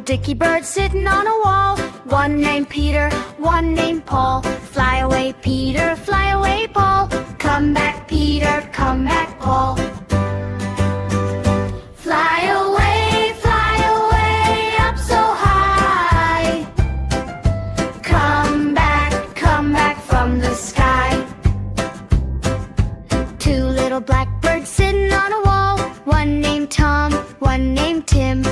Dicky bird sitting on a wall. One named Peter, one named Paul. Fly away, Peter, fly away, Paul. Come back, Peter, come back, Paul. Fly away, up so high. Come back from the sky. Two little blackbirds sitting on a wall. One named Tom, one named Tim.